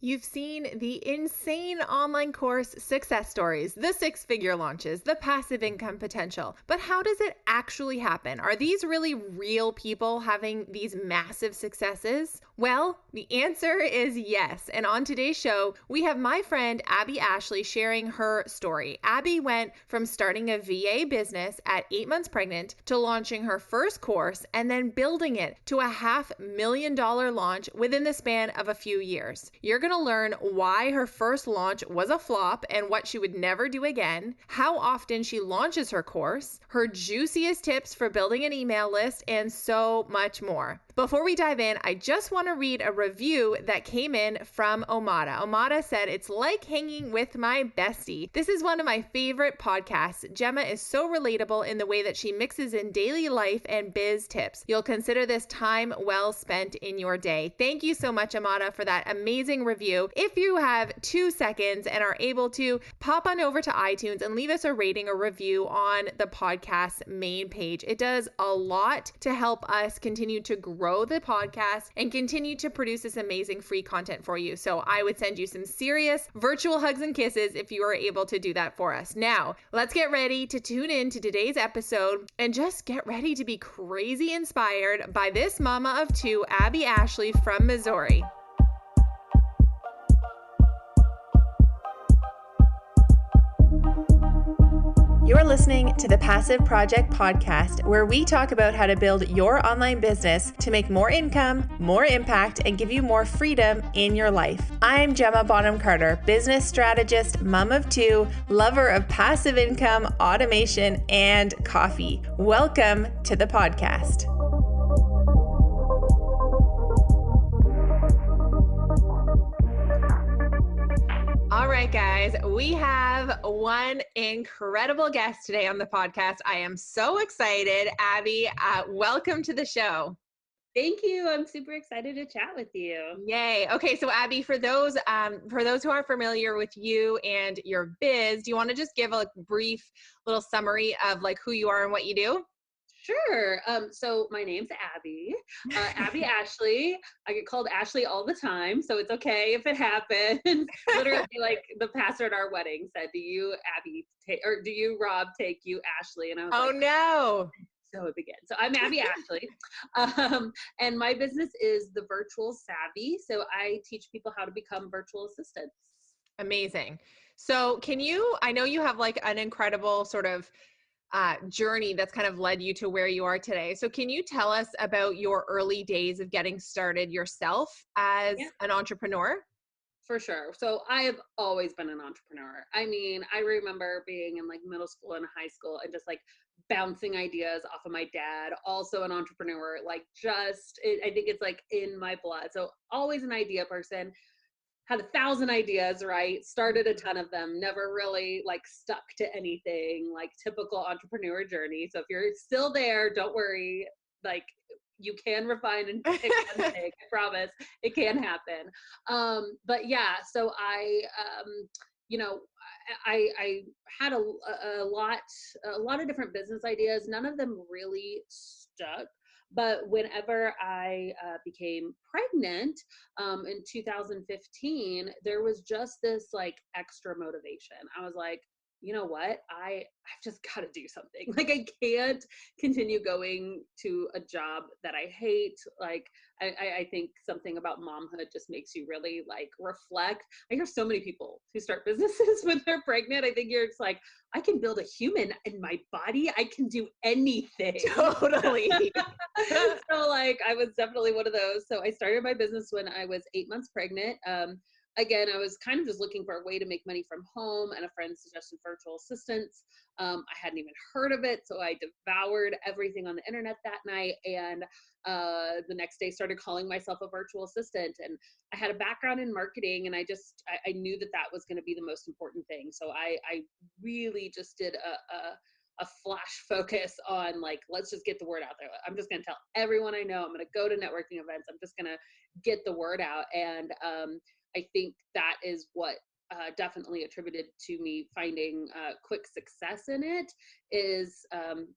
You've seen the insane online course success stories, the six-figure launches, the passive income potential. But how does it actually happen? Are these really real people having these massive successes? Well, the answer is yes. And on today's show, we have my friend Abbey Ashley sharing her story. Abbey went from starting a VA business at 8 months pregnant to launching her first course and then building it to a $500,000 launch within the span of a few years. You're going to learn why her first launch was a flop and what she would never do again, how often she launches her course, her juiciest tips for building an email list, and so much more. Before we dive in, I just want to read a review that came in from Omada. Omada said, "It's like hanging with my bestie. This is one of my favorite podcasts. Gemma is so relatable in the way that she mixes in daily life and biz tips. You'll consider this time well spent in your day." Thank you so much, Amada, for that amazing review. If you have 2 seconds and are able to, pop on over to iTunes and leave us a rating or review on the podcast main page. It does a lot to help us continue to grow the podcast and continue to produce this amazing free content for you. So I would send you some serious virtual hugs and kisses if you are able to do that for us. Now, let's get ready to tune in to today's episode and just get ready to be crazy inspired by this mama of two, Abbey Ashley from Missouri. You're listening to the Passive Project Podcast, where we talk about how to build your online business to make more income, more impact, and give you more freedom in your life. I'm Gemma Bonham-Carter, business strategist, mom of two, lover of passive income, automation, and coffee. Welcome to the podcast. All right, guys, we have one incredible guest today on the podcast. I am so excited. Abbey, welcome to the show. Thank you. I'm super excited to chat with you. Yay. Okay, so Abbey, for those who aren't familiar with you and your biz, do you want to just give a brief little summary of like who you are and what you do? Sure. So my name's Abbey, Abbey Ashley. I get called Ashley all the time, so it's okay if it happens. Literally, like the pastor at our wedding said, "Do you, Abbey, or do you, Rob, take you, Ashley?" And I was Oh, like, no. So it began. So I'm Abbey Ashley, and my business is the Virtual Savvy. So I teach people how to become virtual assistants. Amazing. So I know you have like an incredible sort of journey that's kind of led you to where you are today. So can you tell us about your early days of getting started yourself as an entrepreneur? For sure. So I have always been an entrepreneur. I mean, I remember being in like middle school and high school and just like bouncing ideas off of my dad, also an entrepreneur, I think it's like in my blood. So always an idea person, had 1,000 ideas, right? Started a ton of them, never really like stuck to anything, like typical entrepreneur journey. So if you're still there, don't worry. Like you can refine and pick one thing. I promise it can happen. But yeah, so you know, I had a lot of different business ideas. None of them really stuck. But whenever I became pregnant in 2015, there was just this like extra motivation. I was like, you know what? I've just got to do something. Like I can't continue going to a job that I hate. Like I think something about momhood just makes you really like reflect. I hear so many people who start businesses when they're pregnant. I think you're just like, I can build a human in my body. I can do anything. Totally. So like I was definitely one of those. So I started my business when I was 8 months pregnant. Again, I was kind of just looking for a way to make money from home, and a friend suggested virtual assistants. I hadn't even heard of it, so I devoured everything on the internet that night, and the next day started calling myself a virtual assistant. And I had a background in marketing, and I knew that was going to be the most important thing. So I really just did a flash focus on like, let's just get the word out there. I'm just going to tell everyone I know. I'm going to go to networking events. I'm just going to get the word out. And I think that is what definitely attributed to me finding quick success in it is,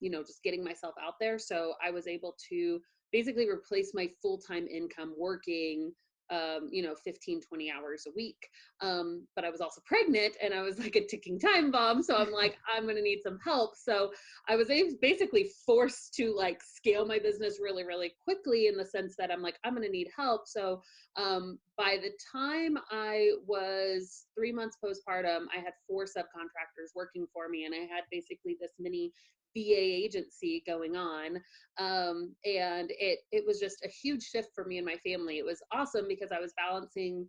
just getting myself out there. So I was able to basically replace my full-time income working 15, 20 hours a week. But I was also pregnant and I was like a ticking time bomb. So I'm like, I'm going to need some help. So I was basically forced to like scale my business really, really quickly in the sense that I'm like, I'm going to need help. So by the time I was 3 months postpartum, I had 4 subcontractors working for me, and I had basically this mini VA agency going on. And it was just a huge shift for me and my family. It was awesome because I was balancing,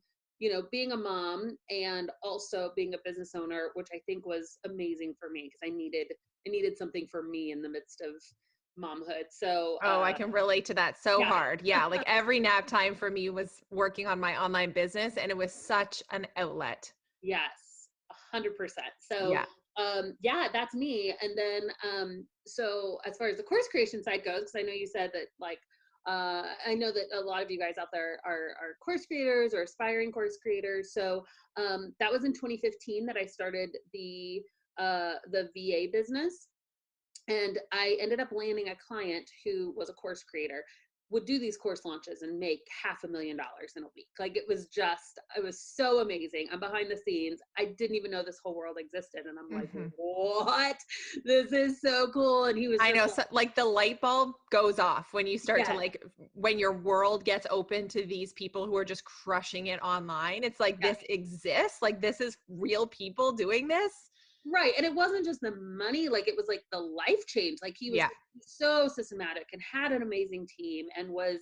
being a mom and also being a business owner, which I think was amazing for me because I needed something for me in the midst of momhood. So Oh, I can relate to that so yeah. hard. Yeah, like every nap time for me was working on my online business, and it was such an outlet. Yes, 100%. So, Yeah. yeah, that's me. And then, so as far as the course creation side goes, because I know you said that, like, I know that a lot of you guys out there are course creators or aspiring course creators. So, that was in 2015 that I started the VA business, and I ended up landing a client who was a course creator, would do these course launches and make $500,000 in a week. Like it was so amazing. I'm behind the scenes. I didn't even know this whole world existed. And I'm like, Hmm. what? This is so cool. And he was I just know, like, so, like the light bulb goes off when you start to yes, like, when your world gets open to these people who are just crushing it online. It's like, yes. this exists. Like, this is real people doing this. Right. And it wasn't just the money, like it was like the life change. Like he was Yeah. so systematic and had an amazing team and was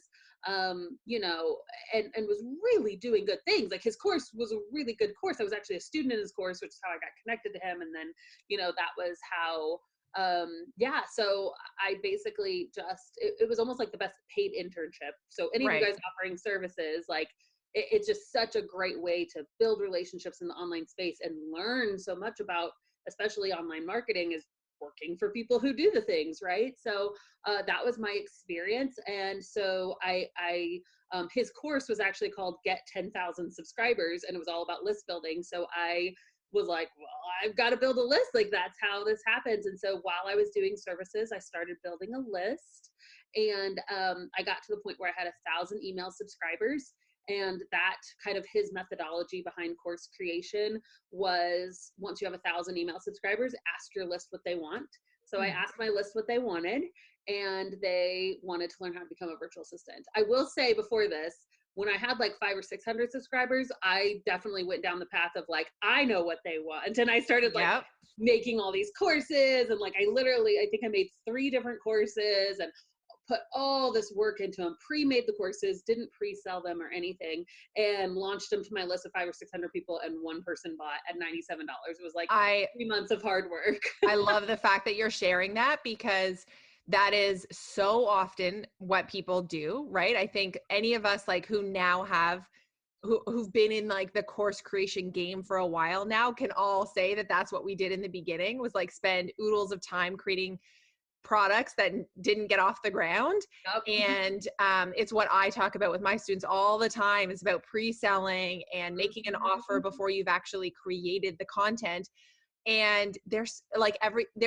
and was really doing good things. Like his course was a really good course. I was actually a student in his course, which is how I got connected to him. And then, that was how yeah, so I basically just it was almost like the best paid internship. So any of you Right. guys offering services, like it's just such a great way to build relationships in the online space and learn so much about, especially online marketing, is working for people who do the things right. So that was my experience. And so his course was actually called Get 10,000 Subscribers, and it was all about list building. So I was like, well, I've got to build a list. Like that's how this happens. And so while I was doing services, I started building a list, and I got to the point where I had 1,000 email subscribers. And that kind of his methodology behind course creation was, once you have 1,000 email subscribers, ask your list what they want. So I asked my list what they wanted, and they wanted to learn how to become a virtual assistant. I will say before this, when I had like 500 or 600 subscribers, I definitely went down the path of like, I know what they want. And I started like Yep. making all these courses, and like I think I made 3 different courses and put all this work into them, pre-made the courses, didn't pre-sell them or anything, and launched them to my list of 500 or 600 people, and one person bought at $97. It was like I 3 months of hard work. I love the fact that you're sharing that, because that is so often what people do, right? I think any of us like who now have who've been in like the course creation game for a while now can all say that that's what we did in the beginning, was like spend oodles of time creating products that didn't get off the ground. Yep. And it's what I talk about with my students all the time, is about pre-selling and making an offer before you've actually created the content. And there's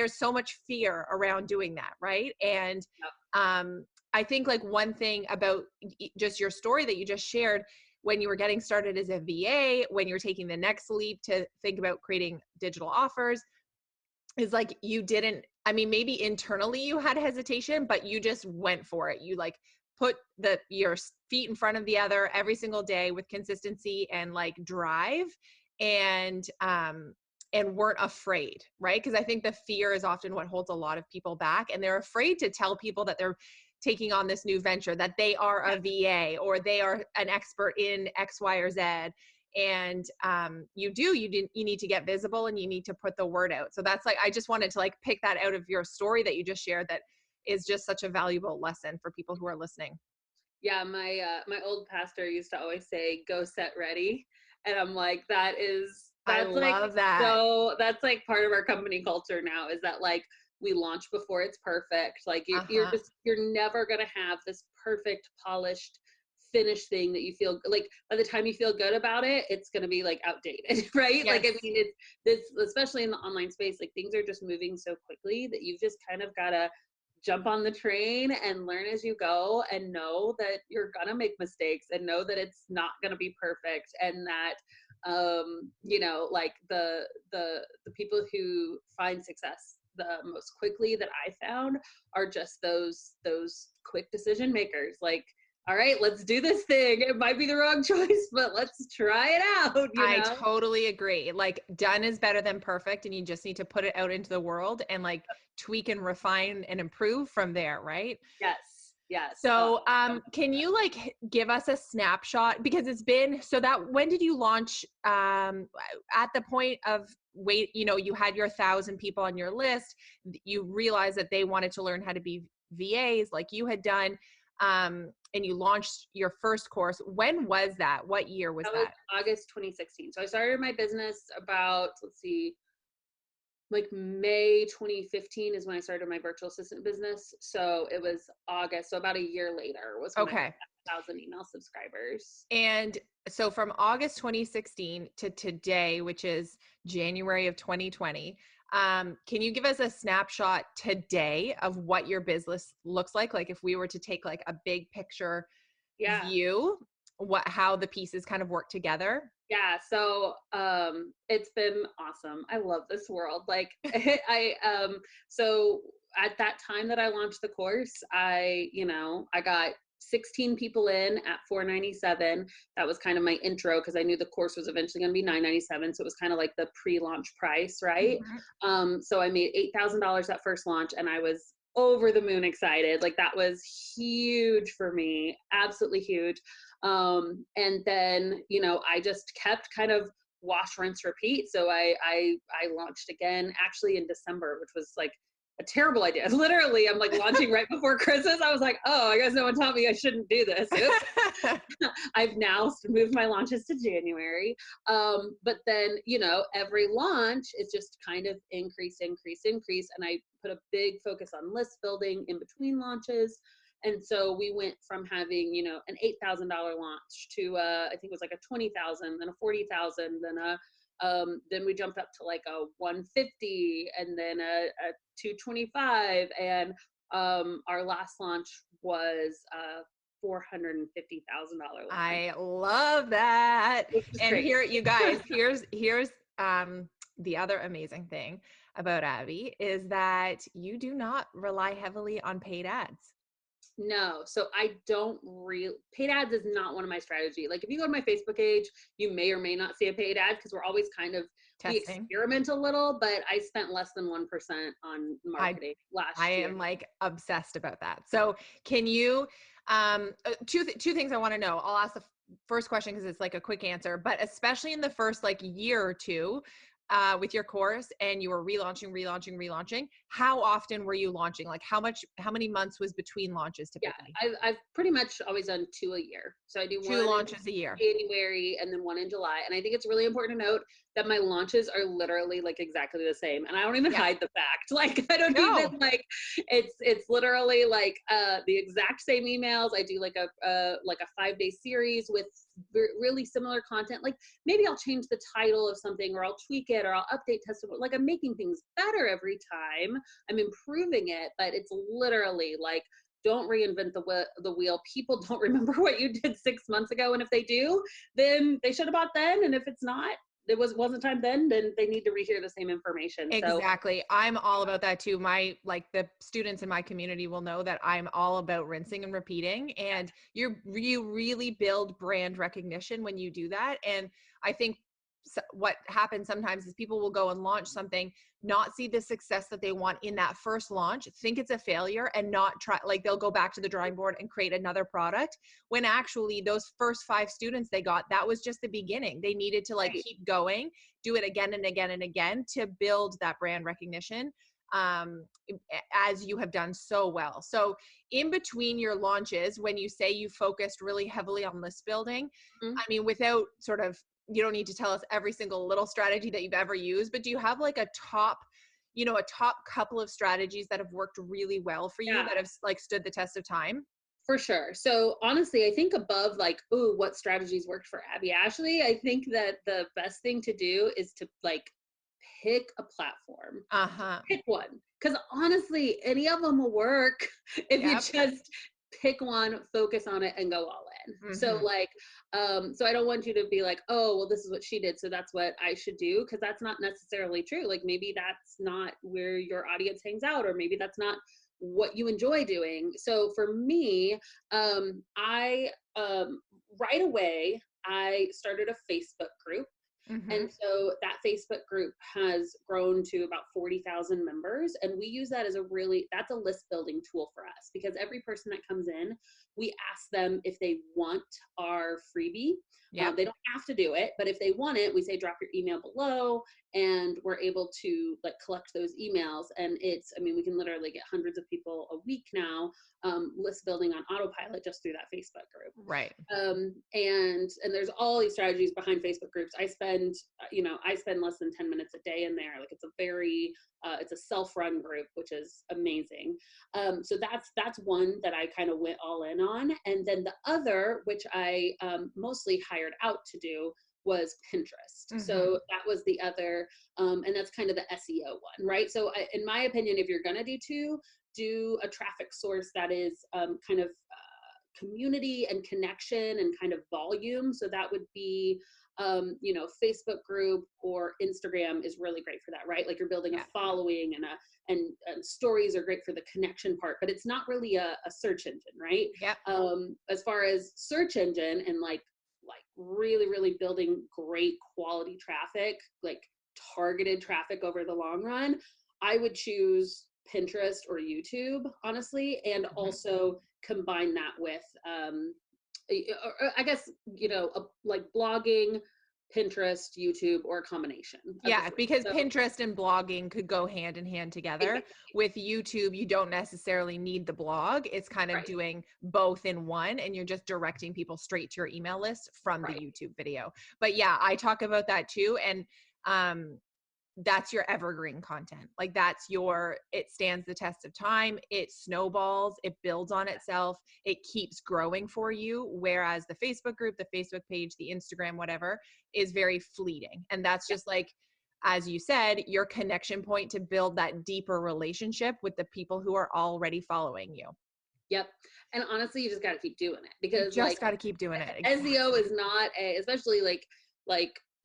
so much fear around doing that, right? And Yep. I think like one thing about just your story that you just shared, when you were getting started as a VA, when you're taking the next leap to think about creating digital offers, is like you didn't, I mean, maybe internally you had hesitation, but you just went for it. You like put your feet in front of the other every single day with consistency and like drive, and weren't afraid, right? Because I think the fear is often what holds a lot of people back, and they're afraid to tell people that they're taking on this new venture, that they are a VA or they are an expert in X, Y, or Z. And you need to get visible, and you need to put the word out. So that's like, I just wanted to like pick that out of your story that you just shared, that is just such a valuable lesson for people who are listening. Yeah, my old pastor used to always say, "Go set ready," and I'm like, I that's like love that. so that's like part of our company culture now, is that like we launch before it's perfect. Like Uh-huh. you're never gonna have this perfect polished finished thing that you feel like by the time you feel good about it, it's gonna be like outdated, right? Like I Yes. mean, it's this, especially in the online space, like things are just moving so quickly that you've just kind of gotta jump on the train and learn as you go, and know that you're gonna make mistakes, and know that it's not gonna be perfect, and that like the people who find success the most quickly that I found are just those quick decision makers. Like, all right, let's do this thing. It might be the wrong choice, but let's try it out, I totally agree. Like done is better than perfect, and you just need to put it out into the world and like tweak and refine and improve from there, right? Yes, yes. So, can you like give us a snapshot, because it's been so that when did you launch at the point of wait, you had your 1,000 people on your list, you realized that they wanted to learn how to be VAs like you had done, and you launched your first course. When was that? What year was That was that? August 2016. So I started my business about, let's see, like May 2015 is when I started my virtual assistant business. So it was August. So about a year later was when I Okay. got 1,000 email subscribers. And so from August 2016 to today, which is January of 2020, can you give us a snapshot today of what your business looks like? Like if we were to take like a big picture Yeah. view, how the pieces kind of work together? Yeah, so it's been awesome. I love this world. Like so at that time that I launched the course, I got 16 people in at $497. That was kind of my intro because I knew the course was eventually going to be $997, so it was kind of like the pre-launch price, right? Mhm. So I made $8,000 that first launch, and I was over the moon excited. Like that was huge for me, absolutely huge. And then I just kept kind of wash, rinse, repeat. So I launched again actually in December, which was like a terrible idea. Literally, I'm like launching right before Christmas. I was like, oh, I guess no one taught me I shouldn't do this. Oops. I've now moved my launches to January. But then, every launch is just kind of increase, increase, increase. And I put a big focus on list building in between launches. And so we went from having, an $8,000 launch to I think it was like a 20,000, then a 40,000, then we jumped up to like a 150, and then a 225, and our last launch was $450,000 launch, I love that. which is And crazy. here, you guys, here's the other amazing thing about Abby is that you do not rely heavily on paid ads. No, so I don't really, paid ads is not one of my strategy. Like if you go to my Facebook page, you may or may not see a paid ad because we're always kind of, we Testing. experiment a little, but I spent less than 1% on I marketing I last year. am like obsessed about that. So can you two things I want to know. I'll ask the first question because it's like a quick answer, but especially in the first like year or two with your course and you were relaunching, how often were you launching? Like how many months was between launches Yeah, typically? I've pretty much always done 2 a year. So I do Two one in launches a year. January and then one in July. And I think it's really important to note that my launches are literally like exactly the same. And I don't even Yes. hide the fact. Like I don't No. even like, it's literally like the exact same emails. I do like a 5-day series with really similar content. Like maybe I'll change the title of something, or I'll tweak it, or I'll update testimony. Like I'm making things better every time. I'm improving it, but it's literally like, don't reinvent the wheel. People don't remember what you did 6 months ago, and if they do, then they should have bought then. And if it's not, wasn't time then they need to rehear the same information. So Exactly. I'm all about that too. My like the students in my community will know that I'm all about rinsing and repeating, and you really build brand recognition when you do that. And I think what happens sometimes is people will go and launch something, not see the success that they want in that first launch, think it's a failure, and not try, like they'll go back to the drawing board and create another product, when actually those first 5 students they got, that was just the beginning. They needed to like right. keep going, do it again and again and again to build that brand recognition, um, as you have done so well. So in between your launches, when you say you focused really heavily on list building, Mhm. I mean, without sort of, you don't need to tell us every single little strategy that you've ever used, but do you have like a top couple of strategies that have worked really well for you Yeah, that have like stood the test of time? for sure. So honestly, I think above like, ooh, what strategies worked for Abby Ashley, I think that the best thing to do is to like pick a platform. Uh-huh. Pick one. Because honestly, any of them will work if you Yep. just pick one, focus on it, and go all in. So Mm-hmm. like, so I don't want you to be like, oh, well, this is what she did, so that's what I should do, because that's not necessarily true. Like maybe that's not where your audience hangs out, or maybe that's not what you enjoy doing. So for me, I right away I started a Facebook group, Mm-hmm. and so that Facebook group has grown to about 40,000 members. And we use that as that's a list building tool for us, because every person that comes in, we ask them if they want our freebie. Yep. They don't have to do it, but if they want it, we say drop your email below, and we're able to like collect those emails. And I mean, we can literally get hundreds of people a week now, list building on autopilot just through that Facebook group. Right. And there's all these strategies behind Facebook groups. I spend less than 10 minutes a day in there. Like it's a self-run group, which is amazing. So that's one that I kind of went all in on. And then the other, which I mostly hired out to do, was Pinterest. Mm-hmm. So that was the other, and that's kind of the SEO one, right? So in my opinion, if you're gonna do a traffic source that is kind of community and connection and kind of volume. So that would be, Facebook group or Instagram is really great for that, right? Like you're building a Yeah. following, and stories are great for the connection part, but it's not really a search engine, right? Yep. As far as search engine and like really, really building great quality traffic, like targeted traffic over the long run, I would choose Pinterest or YouTube, honestly, and Mm-hmm. also combine that with, I guess, like blogging, Pinterest, YouTube, or a combination of the Yeah, three. because So Pinterest and blogging could go hand in hand together. exactly, With YouTube, you don't necessarily need the blog. It's kind of right, doing both in one, and you're just directing people straight to your email list from the right. YouTube video. But yeah, I talk about that too. And um, that's your evergreen content. Like it stands the test of time, it snowballs, it builds on itself, it keeps growing for you. Whereas the Facebook group, the Facebook page, the Instagram, whatever, is very fleeting. And that's Yep, just like, as you said, your connection point to build that deeper relationship with the people who are already following you. yep. And honestly, you just got to keep doing it, You because just like got to keep doing it. SEO Exactly. is not especially like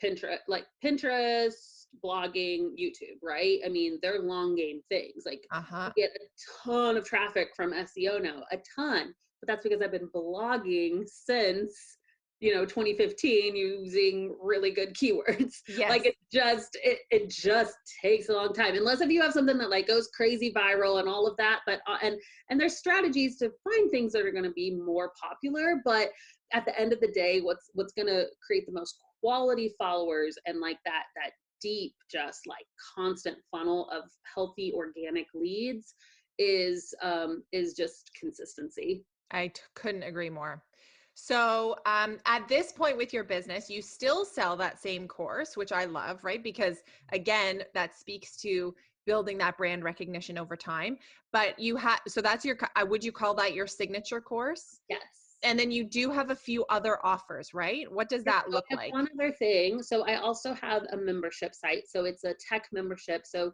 Pinterest, blogging, YouTube, right? I mean, they're long game things. Like Uh-huh. you get a ton of traffic from SEO now, a ton. But that's because I've been blogging since 2015, using really good keywords. Like Yes. it just takes a long time, unless if you have something that like goes crazy viral and all of that. But and there's strategies to find things that are going to be more popular, but at the end of the day, what's going to create the most quality followers, and like that deep, just like constant funnel of healthy organic leads, is just consistency. Couldn't agree more. So, at this point with your business, you still sell that same course, which I love, right? Because again, that speaks to building that brand recognition over time. But so that's would you call that your signature course? Yes. And then you do have a few other offers, right? What does Yep, that so look I have like? one other thing. So I also have a membership site. So it's a tech membership. So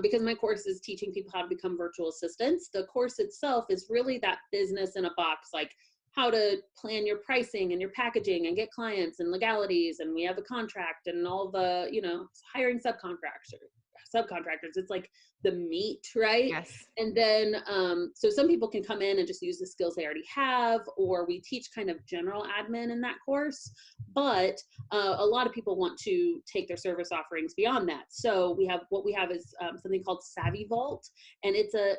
because my course is teaching people how to become virtual assistants, the course itself is really that business in a box, like how to plan your pricing and your packaging and get clients and legalities. And we have a contract and all the, hiring subcontractors. It's like the meat, right? Yes. And then, so some people can come in and just use the skills they already have, or we teach kind of general admin in that course. But a lot of people want to take their service offerings beyond that. So what we have is something called Savvy Vault, and it's a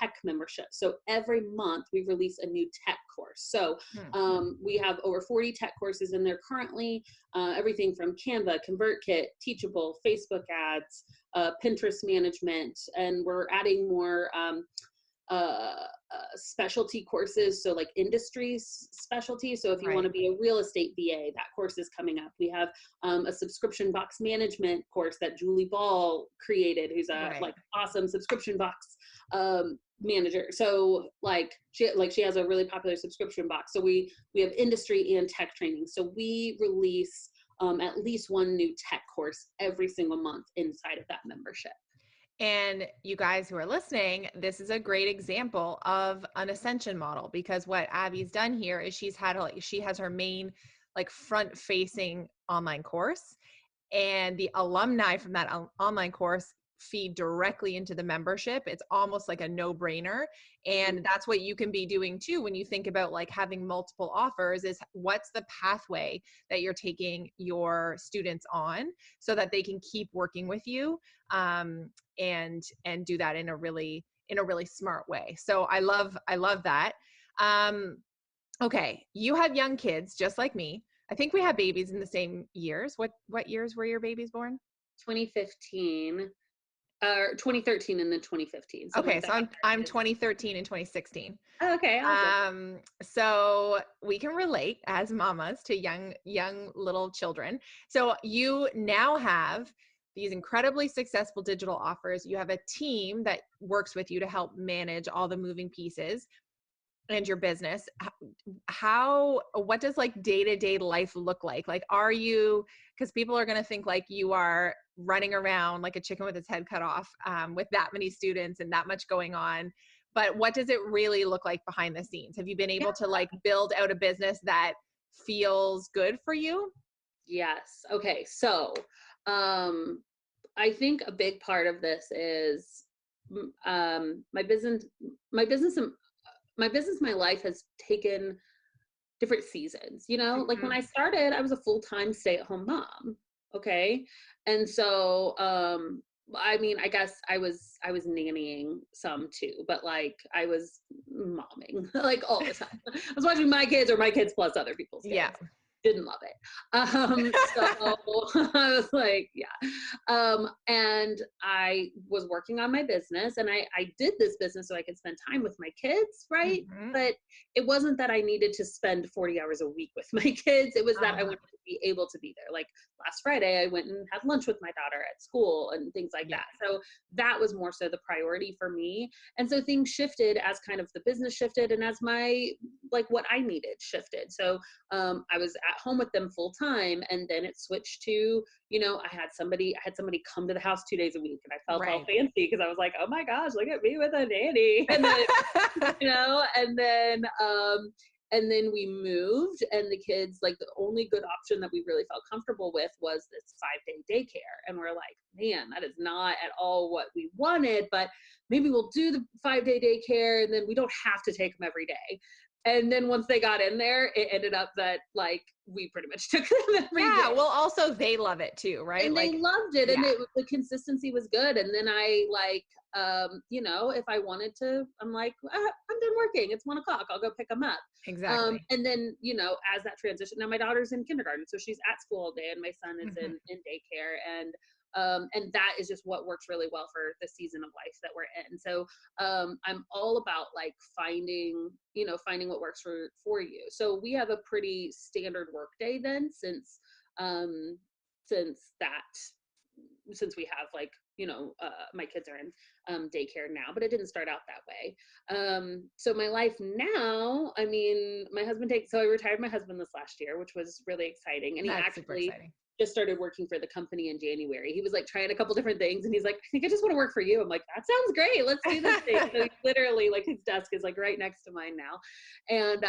tech membership. So every month we release a new tech course. So Hmm. we have over 40 tech courses in there currently, everything from Canva, ConvertKit, Teachable, Facebook ads, Pinterest management, and we're adding more specialty courses, so like industry specialty. So if you want Right. to be a real estate VA, that course is coming up. We have a subscription box management course that Julie Ball created, who's a Right. like awesome subscription box manager. So she has a really popular subscription box. So we have industry and tech training. So we release at least one new tech course course every single month inside of that membership. And you guys who are listening, this is a great example of an ascension model, because what Abby's done here is she has her main like front facing online course, and the alumni from that online course feed directly into the membership. It's almost like a no-brainer. And that's what you can be doing too when you think about like having multiple offers, is what's the pathway that you're taking your students on so that they can keep working with you, and do that in a really smart way. So I love that. Okay, you have young kids just like me. I think we had babies in the same years. What years were your babies born? 2015, 2013 and then 2015. So Okay, so I'm 2013 and 2016. Oh, okay, awesome. So we can relate as mamas to young little children. So you now have these incredibly successful digital offers. You have a team that works with you to help manage all the moving pieces and your business. What does like day-to-day life look like? Like, are you, because people are going to think like you are running around like a chicken with its head cut off, with that many students and that much going on. But what does it really look like behind the scenes? Have you been able to like build out a business that feels good for you? Yes. Okay. So, I think a big part of this is, my business, my business, and my life has taken different seasons, like when Mhm. I started, I was a full-time stay-at-home mom. Okay. And so, I mean, I guess I was nannying some too, but like I was momming like all the time. I was watching my kids or my kids plus other people's Yeah. kids. Didn't love it. So I was like, yeah. And I was working on my business, and I did this business so I could spend time with my kids, right? Mhm. But it wasn't that I needed to spend 40 hours a week with my kids. It was that I Uh-huh. wanted to be able to be there. Like last Friday, I went and had lunch with my daughter at school and things like Yeah. that. So that was more so the priority for me. And so things shifted as kind of the business shifted and as my, like what I needed shifted. So I was at home with them full time, and then it switched to, I had somebody come to the house 2 days a week, and I felt all Right. fancy because I was like, oh my gosh, look at me with a nanny. And then and then we moved, and the kids, like the only good option that we really felt comfortable with was this 5-day daycare. And we're like, man, that is not at all what we wanted, but maybe we'll do the 5-day daycare, and then we don't have to take them every day. And then once they got in there, it ended up that like we pretty much took them every Yeah. day, Well, also they love it too, right? and they Like, loved it, and yeah, the consistency was good. And then I like, if I wanted to, I'm like, I'm done working, it's 1 o'clock, I'll go pick them up. exactly. And then, as that transition, now my daughter's in kindergarten, so she's at school all day, and my son is Mhm. in daycare. And that is just what works really well for the season of life that we're in. So I'm all about like finding what works for you. So we have a pretty standard work day then, um since that since we have like, my kids are in daycare now, but it didn't start out that way. So my life now, I mean, so I retired my husband this last year, which was really exciting. And he That's super actually exciting. just started working for the company in January. He was like trying a couple different things, and he's like, I think I just want to work for you. I'm like, that sounds great, let's do this thing. So he literally, like, his desk is like right next to mine now. And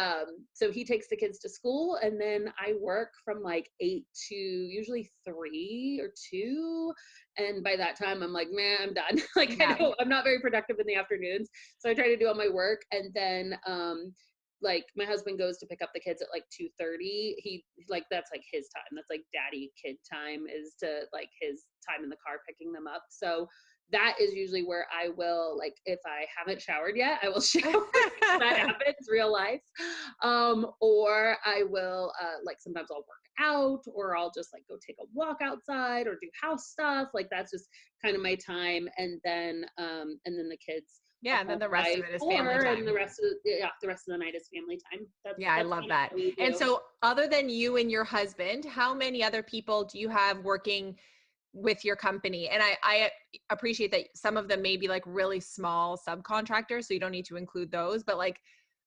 so he takes the kids to school, and then I work from like 8 to usually 3 or 2. And by that time, I'm like, man, I'm done. Like, I Yeah. know I'm not very productive in the afternoons. So I try to do all my work. And then, like my husband goes to pick up the kids at like 2:30. He like, that's like his time. That's like daddy kid time, is to like his time in the car picking them up. So that is usually where I will, like, if I haven't showered yet, I will shower. That happens real life. Or I will, like, sometimes I'll work out, or I'll just like go take a walk outside or do house stuff. Like that's just kind of my time. And then the kids are Yeah, and then home the rest by of it is family 4, and time. the rest of the night is family time. That's Yeah, I that's love kind of that. what we And do. so other than you and your husband, how many other people do you have working with your company? And I appreciate that some of them may be like really small subcontractors, so you don't need to include those, but like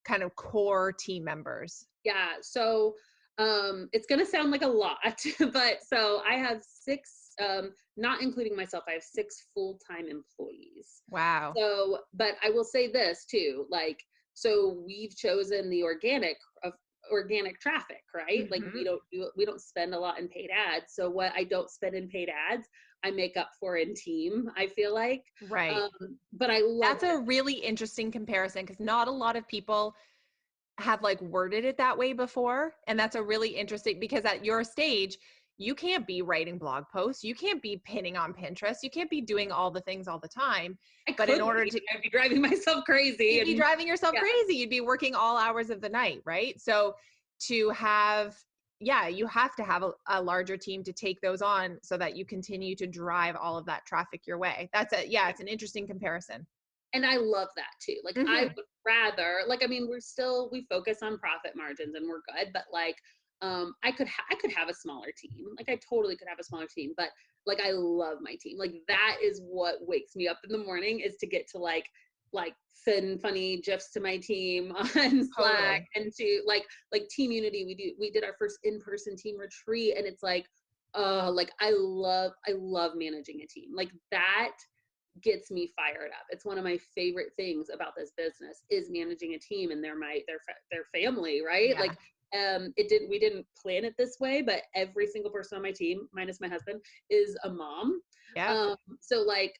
kind of core team members. Yeah. So It's going to sound like a lot, but so I have six, not including myself, I have six full-time employees. Wow. So, but I will say this too, like, so we've chosen the organic traffic, right? Like Hmm. we don't spend a lot in paid ads. So what I don't spend in paid ads, I make up for in team, I feel like. Right. Um, but I love That's a really interesting comparison because not a lot of people have like worded it that way before. And that's a really interesting because at your stage, you can't be writing blog posts, you can't be pinning on Pinterest, you can't be doing all the things all the time. I But in could order be, to, I'd be driving myself crazy you'd be and driving yourself yeah, crazy, you'd be working all hours of the night, right? So to have, yeah, you have to have a larger team to take those on so that you continue to drive all of that traffic your way. That's a, yeah, it's an interesting comparison. and I love that too. Like I Hmm. would rather, like, I mean, we focus on profit margins and we're good, but like, I could have a smaller team. Like I totally could have a smaller team, but like I love my team. Like that is what wakes me up in the morning, is to get to like send funny gifs to my team on Slack, Totally. and to like team unity. We did our first in-person team retreat, and it's like, like I love managing a team. Like that gets me fired up. It's one of my favorite things about this business is managing a team, and their family, right? Yeah. Like we didn't plan it this way, but every single person on my team, minus my husband, is a mom. Yep. So like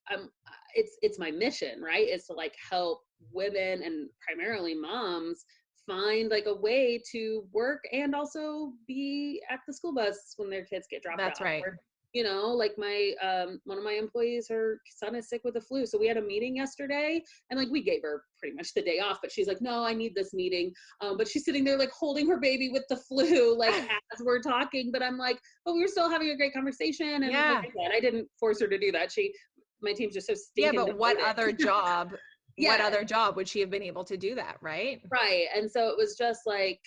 it's my mission, right? Is to like help women and primarily moms find like a way to work and also be at the school bus when their kids get dropped That's off, right. or like my one of my employees, her son is sick with the flu, so we had a meeting yesterday, and like we gave her pretty much the day off, but she's like, no, I need this meeting. But she's sitting there like holding her baby with the flu, like as we're talking, but I'm like, but we were still having a great conversation, and like Yeah. I said, I didn't force her to do that. My team's just so Yeah, stinking but what other devoted. job, what Yes, other job would she have been able to do that, right? right. And so it was just like,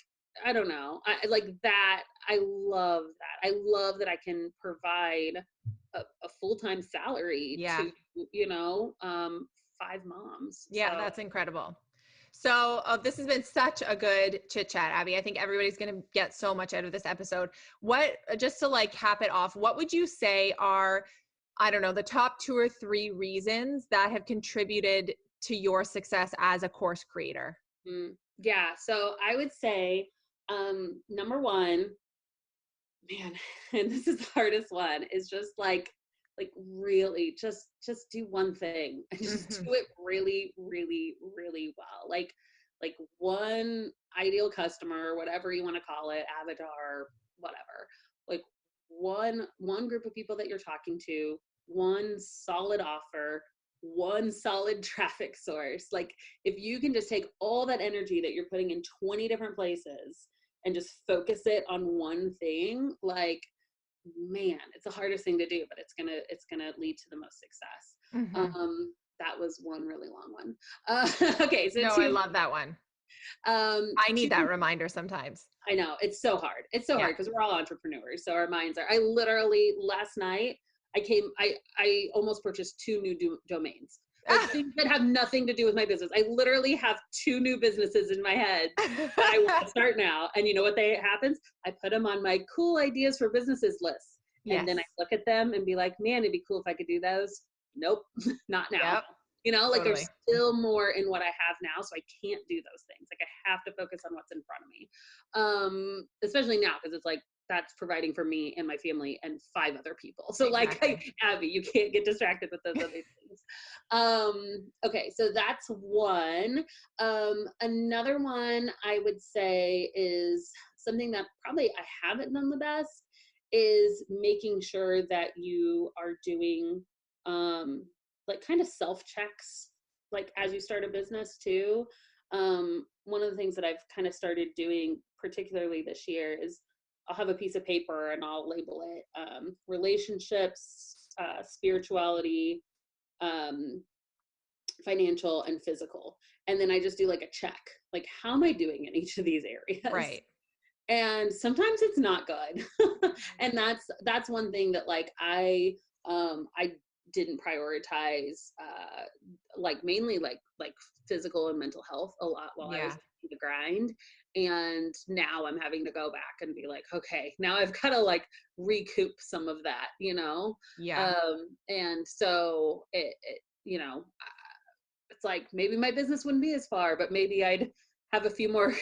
I don't know. I like that. I love that. I love that I can provide a full-time salary Yeah. to, you know, five moms. Yeah, So that's incredible. So, this has been such a good chit chat, Abby. I think everybody's going to get so much out of this episode. What, just to like cap it off, what would you say are, I don't know, the top 2 or 3 reasons that have contributed to your success as a course creator? yeah, so I would say, number one, man, and this is the hardest one, is just like really just do one thing and just Hmm. do it really, really, really well. Like one ideal customer, whatever you want to call it, avatar, whatever. Like one group of people that you're talking to, one solid offer, one solid traffic source. Like if you can just take all that energy that you're putting in 20 different places and just focus it on one thing, like, man, it's the hardest thing to do, but it's gonna lead to the most success. Hmm. That was one really long one. Okay, so No, I two. love that one. I Two. need that reminder sometimes. I know it's so hard. It's so Yeah. hard because we're all entrepreneurs, so our minds are. I literally last night I almost purchased two new domains, like things that have nothing to do with my business. I literally have two new businesses in my head that I want to start now. And you know what they happens? I put them on my cool ideas for businesses list. And then I Yes. look at them and be like, man, it'd be cool if I could do those. Nope, not now. Yep. Like there's Totally. still more in what I have now. So I can't do those things. Like I have to focus on what's in front of me. Especially now, because it's like that's providing for me and my family and five other people. So Exactly. Abby, you can't get distracted with those other things. Okay, so that's one. Another one I would say is something that probably I haven't done the best, is making sure that you are doing like kind of self checks, like as you start a business too. One of the things that I've kind of started doing, particularly this year, is I'll have a piece of paper and I'll label it relationships, spirituality, um, financial, and physical. And then I just do like a check, like how am I doing in each of these areas? Right. And sometimes it's not good. And that's one thing that like I didn't prioritize like mainly like physical and mental health a lot while I was Yeah. in the grind. And now I'm having to go back and be like, okay, now I've got to like recoup some of that, you know? Yeah. And so you know, it's like maybe my business wouldn't be as far, but maybe I'd have a few more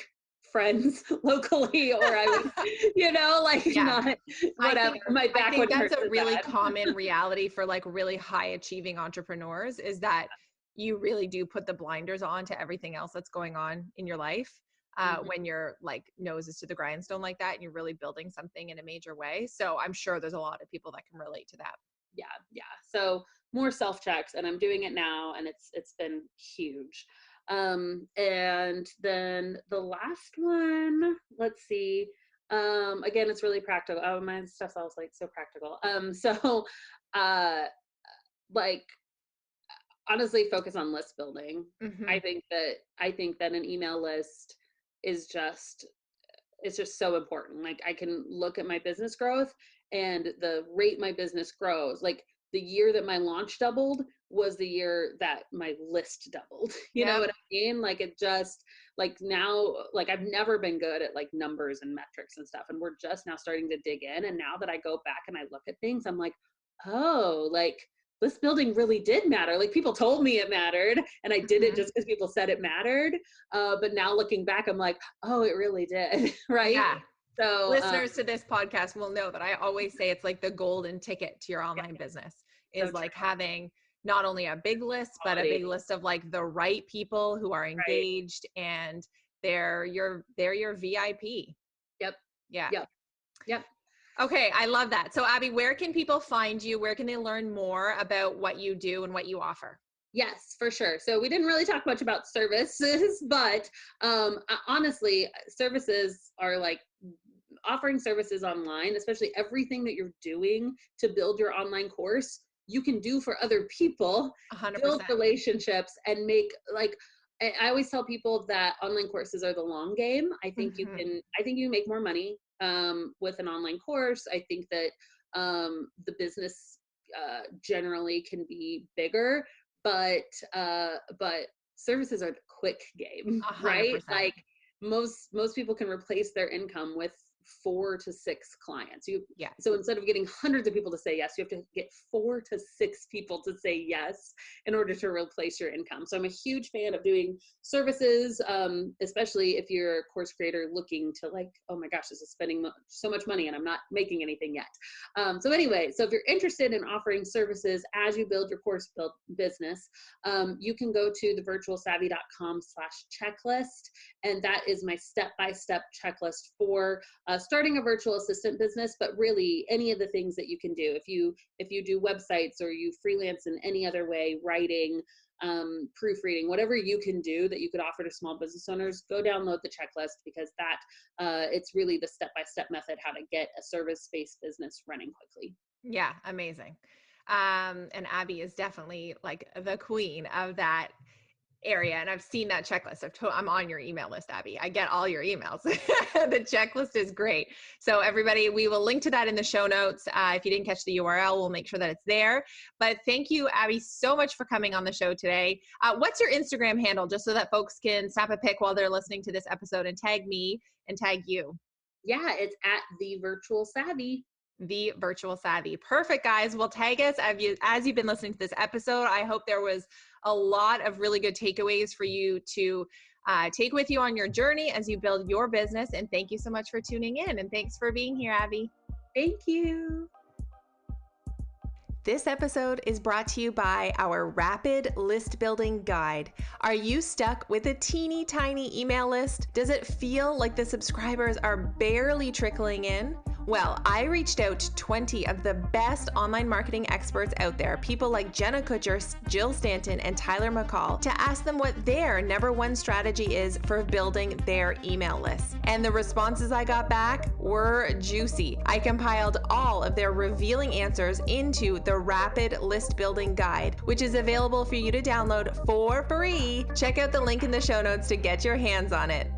friends locally, or I would, you know, like Yeah. not I whatever. think My I back think wouldn't hurt that's a so really bad. common reality for like really high achieving entrepreneurs is that you really do put the blinders on to everything else that's going on in your life Mhm. when you're like noses to the grindstone like that and you're really building something in a major way. So I'm sure there's a lot of people that can relate to that. Yeah, yeah. So more self checks, and I'm doing it now, and it's been huge. And then the last one, let's see. Again, it's really practical. Oh, my stuff's always like so practical. So uh like honestly focus on list building. Hmm. I think that an email list is just it's just so important. Like I can look at my business growth and the rate my business grows. Like the year that my launch doubled was the year that my list doubled. You know Yep. what I mean? Like it just like now, like I've never been good at like numbers and metrics and stuff. And we're just now starting to dig in. And now that I go back and I look at things, I'm like, oh, like list building really did matter. Like people told me it mattered and I did it Hmm. just because people said it mattered. But now looking back, I'm like, oh, it really did. Right. Yeah. So, Listeners to this podcast will know that I always say it's like the golden ticket to your yeah, online business so is true. like having not only a big list, but a Quality. big list of like the right people who are Right. engaged and they're your VIP. Yep. Yeah. Yep. Yep. Okay, I love that. So Abby, where can people find you? Where can they learn more about what you do and what you offer? Yes, for sure. So we didn't really talk much about services, but honestly, services are like offering services online, especially everything that you're doing to build your online course, you can do for other people, build 100%. relationships, and make like I always tell people that online courses are the long game. Hmm. I think you can make more money with an online course. I think that the business generally can be bigger, but services are the quick game, A hundred right? percent. Like most people can replace their income with 4 to 6 clients. Yeah. So instead of getting hundreds of people to say yes, you have to get 4 to 6 people to say yes in order to replace your income. So I'm a huge fan of doing services, especially if you're a course creator looking to like, oh my gosh, this is spending so much money and I'm not making anything yet. So anyway, so if you're interested in offering services as you build your course build business, you can go to thevirtualsavvy.com/checklist. And that is my step-by-step checklist for starting a virtual assistant business, but really any of the things that you can do. If you do websites or you freelance in any other way, writing, proofreading, whatever you can do that you could offer to small business owners, go download the checklist because that it's really the step-by-step method how to get a service-based business running quickly. Yeah, amazing. And Abby is definitely like the queen of that area. And I've seen that checklist. I'm on your email list, Abby. I get all your emails. The checklist is great. So everybody, we will link to that in the show notes. If you didn't catch the URL, we'll make sure that it's there. But thank you, Abby, so much for coming on the show today. What's your Instagram handle, just so that folks can snap a pic while they're listening to this episode and tag me and tag you? Yeah, it's at the Virtual Savvy. The Virtual Savvy. Perfect, guys. Well, tag us as you've been listening to this episode. I hope there was a lot of really good takeaways for you to take with you on your journey as you build your business. And thank you so much for tuning in. And thanks for being here, Abby. Thank you. This episode is brought to you by our Rapid List Building Guide. Are you stuck with a teeny tiny email list? Does it feel like the subscribers are barely trickling in? Well, I reached out to 20 of the best online marketing experts out there, people like Jenna Kutcher, Jill Stanton, and Tyler McCall, to ask them what their number one strategy is for building their email list. And the responses I got back were juicy. I compiled all of their revealing answers into the Rapid List Building Guide, which is available for you to download for free. Check out the link in the show notes to get your hands on it.